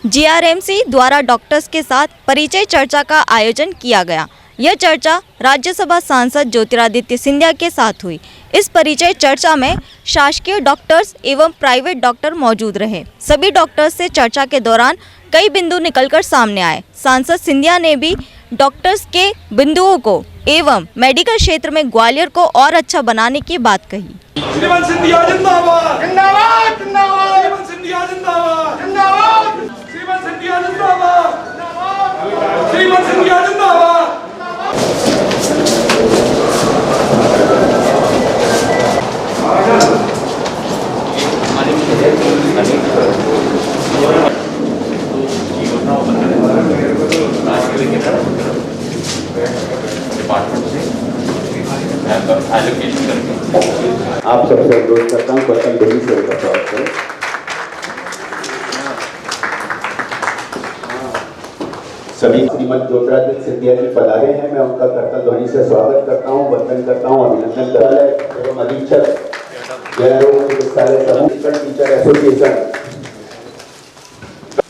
GRMC द्वारा doctors के साथ परिचय चर्चा का आयोजन किया गया। यह चर्चा राज्यसभा सांसद ज्योतिरादित्य सिंधिया के साथ हुई। इस परिचय चर्चा में शासकीय डॉक्टर्स एवं प्राइवेट डॉक्टर मौजूद रहे। सभी डॉक्टर्स से चर्चा के दौरान कई बिंदु निकलकर सामने आए। सांसद सिंधिया ने भी डॉक्टर्स के बिंदुओं को एवं मेडिकल क्षेत्र में ग्वालियर को और अच्छा बनाने की बात कही। श्रीमान सिंधिया जिंदाबाद जिंदाबाद जिंदाबाद। श्रीमान सिंधिया जिंदाबाद जिंदाबाद। श्रीमान सिंधिया जिंदाबाद जिंदाबाद। श्रीमान सिंधिया जिंदाबाद। आप सबसे अनुरोध करता हूँ क्वेश्चन दिल्ली से स्वागत करें। सभी श्रीमद ज्योतिरादित्य सिंधिया जी पधारे हैं। मैं उनका करतल ध्वनि से स्वागत करता हूँ, वंदन करता हूँ, अभिनंदन करता है एवं अधीक्षक जय रोग चिकित्सालय समूह टीचर एसोसिएशन,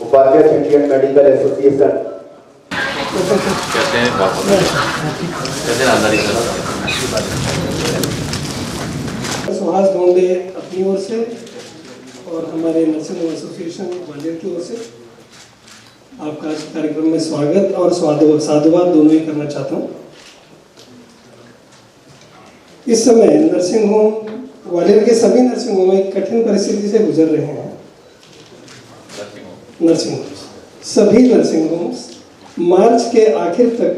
उपाध्यक्ष इंडियन मेडिकल एसोसिएशन। सुहास गोंडे अपनी ओर से और हमारे नर्सिंग एसोसिएशन ग्वालियर की ओर से आपका आज कार्यक्रम में स्वागत और साधुवाद दोनों ही करना चाहता हूँ। इस समय नर्सिंग होम ग्वालियर के सभी नर्सिंग होम एक कठिन परिस्थिति से गुजर रहे हैं। सभी नर्सिंग होम्स मार्च के आखिर तक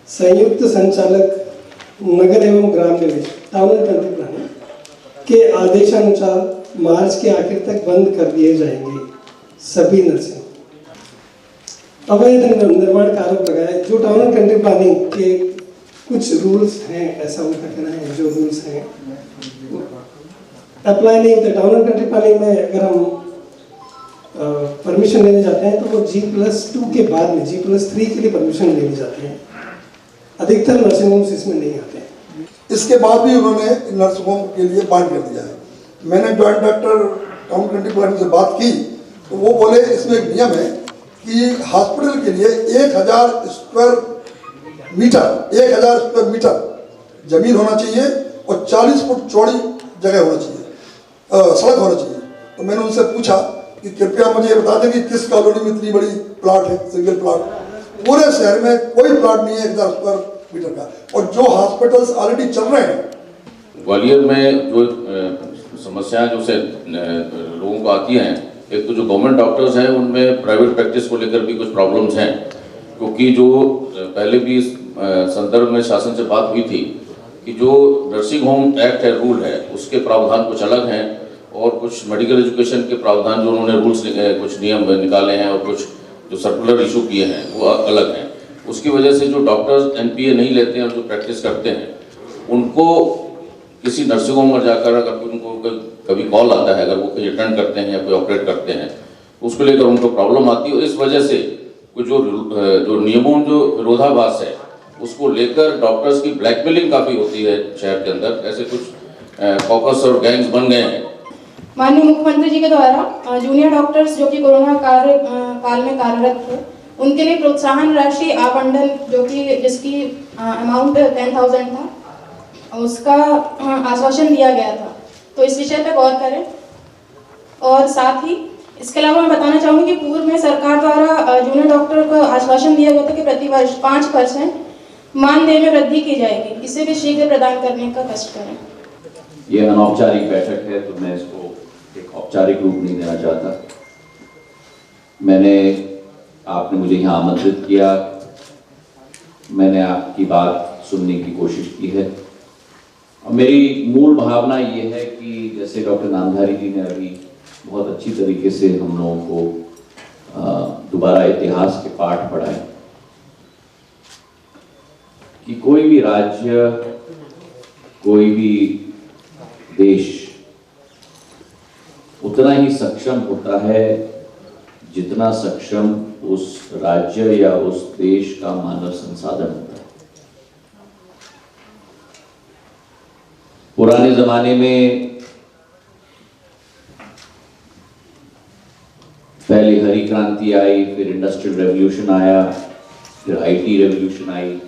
संयुक्त संचालक नगर एवं ग्राम निवेश टाउन एंड कंट्री प्लानिंग के आदेशानुसार मार्च के आखिर तक बंद कर दिए जाएंगे। सभी नर्सिंग अवैध निर्माण का आरोप लगाया। जो टाउन एंड कंट्री प्लानिंग के कुछ रूल्स हैं, ऐसा उनका कहना है, जो रूल्स हैं अप्लाई नहीं होते। टाउन एंड कंट्री प्लानिंग में अगर हम परमिशन लेने जाते हैं तो वो G+2 के बाद में G+3 के लिए परमिशन लेने जाते हैं। अधिकतर नर्सिंग होम्स इसमें नहीं आते हैं। इसके बाद भी उन्होंने नर्सिंग होम के लिए बांध कर दिया है। मैंने joint director town country planning से बात की तो वो बोले इसमें एक नियम है कि हॉस्पिटल के लिए 1000 स्क्वायर मीटर जमीन होना चाहिए और 40 फुट चौड़ी जगह होना चाहिए, सड़क होना चाहिए। तो मैंने उनसे पूछा कि कृपया मुझे ये बता दें कि किस कॉलोनी में इतनी बड़ी प्लाट है, सिंगल प्लाट। पूरे शहर में कोई प्लाट नहीं है 1000 स्क्वायर मीटर का। और जो हॉस्पिटल्स ऑलरेडी चल रहे हैं ग्वालियर में, जो समस्याएं जो से लोगों को आती हैं, एक तो जो गवर्नमेंट डॉक्टर्स हैं उनमें प्राइवेट प्रैक्टिस को लेकर भी कुछ प्रॉब्लम्स हैं, क्योंकि जो पहले भी इस संदर्भ में शासन से बात हुई थी कि जो नर्सिंग होम एक्ट है, रूल है, उसके प्रावधान कुछ अलग हैं और कुछ मेडिकल एजुकेशन के प्रावधान जो उन्होंने रूल्स कुछ नियम निकाले हैं और कुछ जो सर्कुलर इशू किए हैं वो अलग हैं। उसकी वजह से जो डॉक्टर्स NPA नहीं लेते हैं और जो प्रैक्टिस करते हैं उनको किसी नर्सिंग होम में जाकर अगर उनको कभी कॉल आता है, अगर वो कोई अटेंड करते हैं या कोई ऑपरेट करते हैं, उसको लेकर उनको प्रॉब्लम आती है। और इस वजह से कुछ जो नियमों जो विरोधाभास है उसको लेकर डॉक्टर्स की ब्लैकमेलिंग काफ़ी होती है शहर के अंदर। ऐसे कुछ कॉकस और गैंग्स बन गए हैं। माननीय मुख्यमंत्री जी के द्वारा जूनियर डॉक्टर्स जो कि कोरोना काल में कार्यरत थे उनके लिए प्रोत्साहन राशि आवंटन जो कि जिसकी अमाउंट 10,000 था, उसका आश्वासन दिया गया था। तो इस विषय पर गौर करें। और साथ ही इसके अलावा मैं बताना चाहूँगी कि पूर्व में सरकार द्वारा जूनियर डॉक्टर को आश्वासन दिया गया था कि प्रतिवर्ष 5% मानदेय में वृद्धि की जाएगी। इसे भी शीघ्र प्रदान करने का कष्ट करें। ये अनौपचारिक बैठक है तो मैं इसको एक औपचारिक रूप नहीं देना चाहता। आपने मुझे यहाँ आमंत्रित किया, मैंने आपकी बात सुनने की कोशिश की है और मेरी मूल भावना ये है कि जैसे डॉक्टर नामधारी जी ने अभी बहुत अच्छी तरीके से हम लोगों को दोबारा इतिहास के पाठ पढ़ाए कि कोई भी राज्य, कोई भी देश उतना ही सक्षम होता है जितना सक्षम उस राज्य या उस देश का मानव संसाधन होता है। पुराने जमाने में पहले हरी क्रांति आई, फिर इंडस्ट्रियल रेवोल्यूशन आया, फिर आईटी रेवोल्यूशन आई,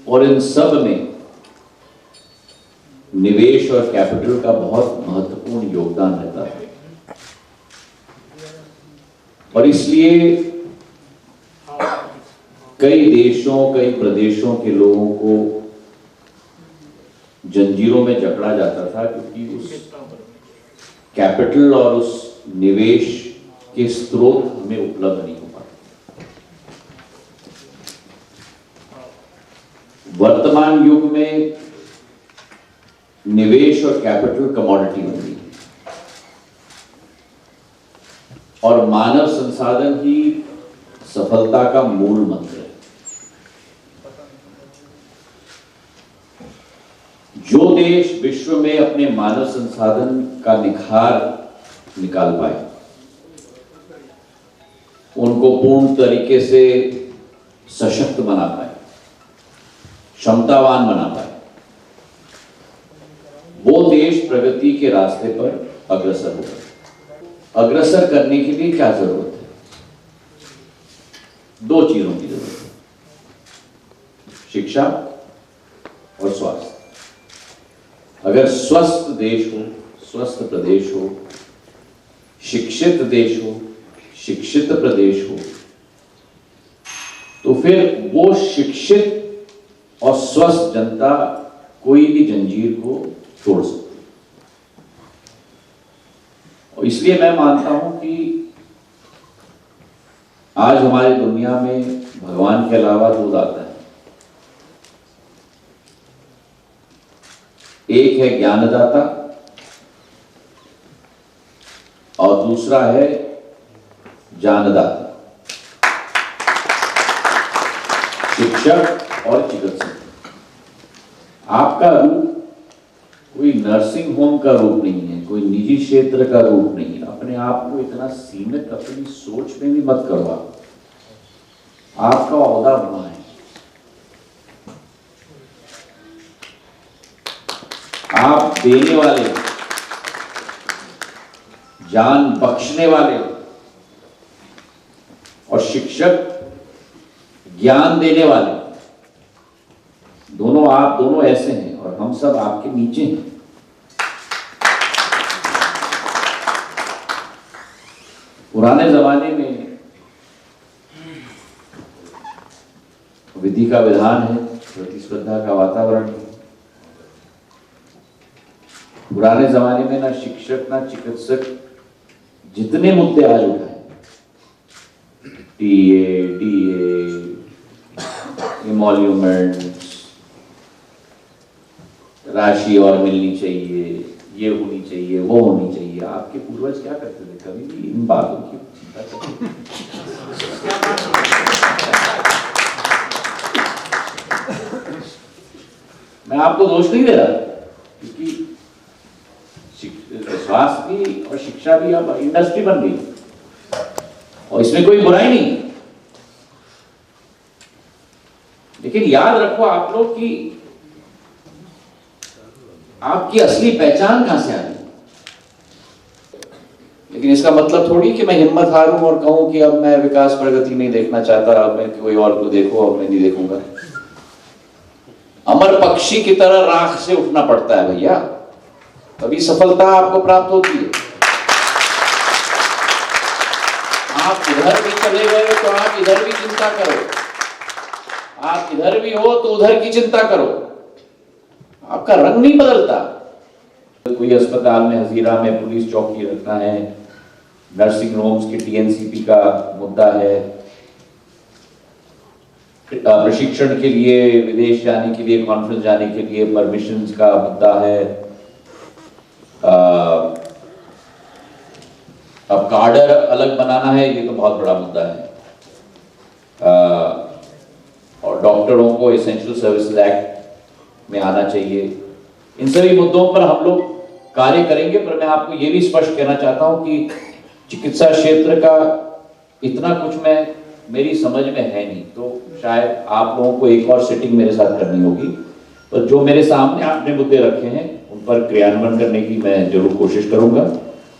और इन सब में निवेश और कैपिटल का बहुत महत्वपूर्ण योगदान रहता है। और इसलिए कई देशों, कई प्रदेशों के लोगों को जंजीरों में जकड़ा जाता था, क्योंकि उस कैपिटल और उस निवेश के स्रोत हमें उपलब्ध नहीं हो पाते। वर्तमान युग में निवेश और कैपिटल कमोडिटी बन गई और मानव संसाधन ही सफलता का मूल मंत्र है। जो देश विश्व में अपने मानव संसाधन का निखार निकाल पाए, उनको पूर्ण तरीके से सशक्त बना पाए, क्षमतावान बना पाए, वो देश प्रगति के रास्ते पर अग्रसर होगा। अग्रसर करने के लिए क्या जरूरत है? दो चीजों की जरूरत है, शिक्षा और स्वास्थ्य। अगर स्वस्थ देश हो, स्वस्थ प्रदेश हो, शिक्षित देश हो, शिक्षित प्रदेश हो, तो फिर वो शिक्षित और स्वस्थ जनता कोई भी जंजीर को तोड़ सकती है। और इसलिए मैं मानता हूं कि आज हमारी दुनिया में भगवान के अलावा दो दाता है। एक है ज्ञानदाता और दूसरा है जानदाता, शिक्षक और चिकित्सक। आपका रूप कोई नर्सिंग होम का रूप नहीं है, कोई निजी क्षेत्र का रूप नहीं है। अपने आप को इतना सीमित अपनी सोच में भी मत करो। आपका ओहदा वहां है। आप देने वाले, जान बख्शने वाले, और शिक्षक ज्ञान देने वाले, दोनों आप दोनों ऐसे हैं और हम सब आपके नीचे हैं। पुराने जमाने में विधि का विधान है, प्रतिस्पर्धा का वातावरण है। पुराने जमाने में ना शिक्षक ना चिकित्सक जितने मुद्दे आज उठाए, टीए, डीए, इमोल्यूमेंट्स, राशि और मिलनी चाहिए, ये होनी चाहिए, वो होनी चाहिए, आपके पूर्वज क्या करते थे? कभी भी इन बातों की चिंता करते थे? मैं आपको दोष नहीं दे रहा, क्योंकि स्वास्थ्य भी और शिक्षा भी अब इंडस्ट्री बन गई और इसमें कोई बुराई नहीं। लेकिन याद रखो आप लोग कि आपकी असली पहचान कहां से आ रही है। लेकिन इसका मतलब थोड़ी कि मैं हिम्मत हारूं और कहूं कि अब मैं विकास प्रगति नहीं देखना चाहता, अब मैं कोई और को देखो, अब मैं नहीं देखूंगा। अमर पक्षी की तरह राख से उठना पड़ता है भैया, तभी सफलता आपको प्राप्त होती है। आप इधर भी चले गए तो आप इधर भी चिंता करो, आप इधर भी हो तो उधर की चिंता करो, आपका रंग नहीं बदलता। कोई अस्पताल में हजीरा में पुलिस चौकी रखना है, नर्सिंग होम्स की टीएनसीपी का मुद्दा है, प्रशिक्षण के लिए विदेश जाने के लिए, कॉन्फ्रेंस जाने के लिए परमिशंस का मुद्दा है, अब कार्डर अलग बनाना है, ये तो बहुत बड़ा मुद्दा है, और डॉक्टरों को एसेंशियल सर्विसेज एक्ट में आना चाहिए। इन सभी मुद्दों पर हम लोग कार्य करेंगे। पर मैं आपको ये भी स्पष्ट कहना चाहता हूं कि चिकित्सा क्षेत्र का इतना कुछ मेरी समझ में है नहीं, तो शायद आप लोगों को एक और सिटिंग मेरे साथ करनी होगी। तो जो मेरे सामने आपने मुद्दे रखे हैं उन पर क्रियान्वयन करने की मैं जरूर कोशिश करूंगा।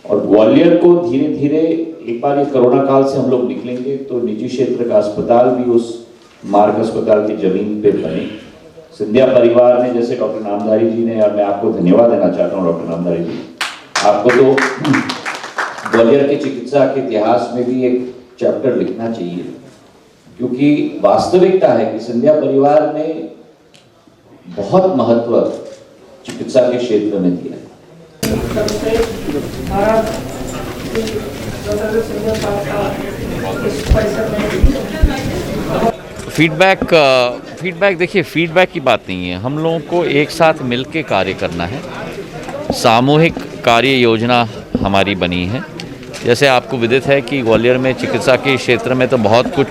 और ग्वालियर को धीरे धीरे एक बार ये कोरोना काल से हम लोग निकलेंगे तो निजी क्षेत्र का अस्पताल भी उस मार्ग अस्पताल की जमीन पे बने। सिंधिया परिवार ने, जैसे डॉक्टर नामधारी जी ने, और मैं आपको धन्यवाद देना चाहता हूँ डॉक्टर नामधारी जी, आपको तो ग्वालियर की चिकित्सा के इतिहास में भी एक चैप्टर लिखना चाहिए, क्योंकि वास्तविकता है कि सिंधिया परिवार ने बहुत महत्व चिकित्सा के क्षेत्र में दिया है। फीडबैक देखिए, फीडबैक की बात नहीं है। हम लोगों को एक साथ मिलकर कार्य करना है। सामूहिक कार्य योजना हमारी बनी है। जैसे आपको विदित है कि ग्वालियर में चिकित्सा के क्षेत्र में तो बहुत कुछ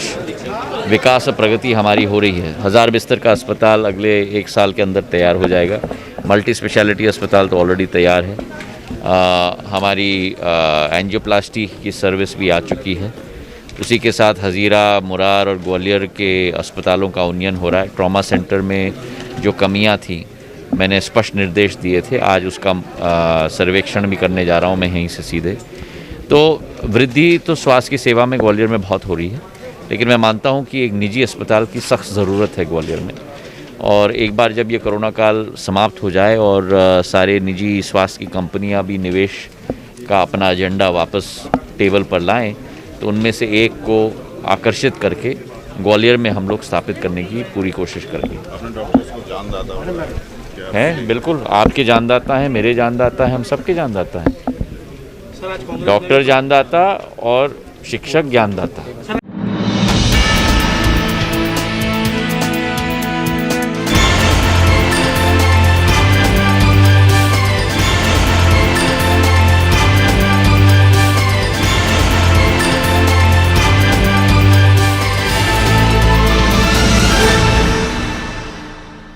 विकास और प्रगति हमारी हो रही है। 1000 बिस्तर का अस्पताल अगले 1 साल के अंदर तैयार हो जाएगा। मल्टी स्पेशलिटी अस्पताल तो ऑलरेडी तैयार है। हमारी एंजियोप्लास्टी की सर्विस भी आ चुकी है। उसी के साथ हज़ीरा, मुरार और ग्वालियर के अस्पतालों का उन्नयन हो रहा है। ट्रॉमा सेंटर में जो कमियां थी, मैंने स्पष्ट निर्देश दिए थे, आज उसका सर्वेक्षण भी करने जा रहा हूं मैं यहीं से सीधे। तो वृद्धि तो स्वास्थ्य की सेवा में ग्वालियर में बहुत हो रही है, लेकिन मैं मानता हूं कि एक निजी अस्पताल की सख्त ज़रूरत है ग्वालियर में। और एक बार जब ये कोरोना काल समाप्त हो जाए और सारे निजी स्वास्थ्य की कंपनियां भी निवेश का अपना एजेंडा वापस टेबल पर लाएं, तो उनमें से एक को आकर्षित करके ग्वालियर में हम लोग स्थापित करने की पूरी कोशिश करेंगे। अपने डॉक्टर्स को जानदाता हैं, बिल्कुल, आपके जानदाता हैं, मेरे जानदाता हैं, हम सबके जानदाता हैं। डॉक्टर जानदाता और शिक्षक ज्ञानदाता।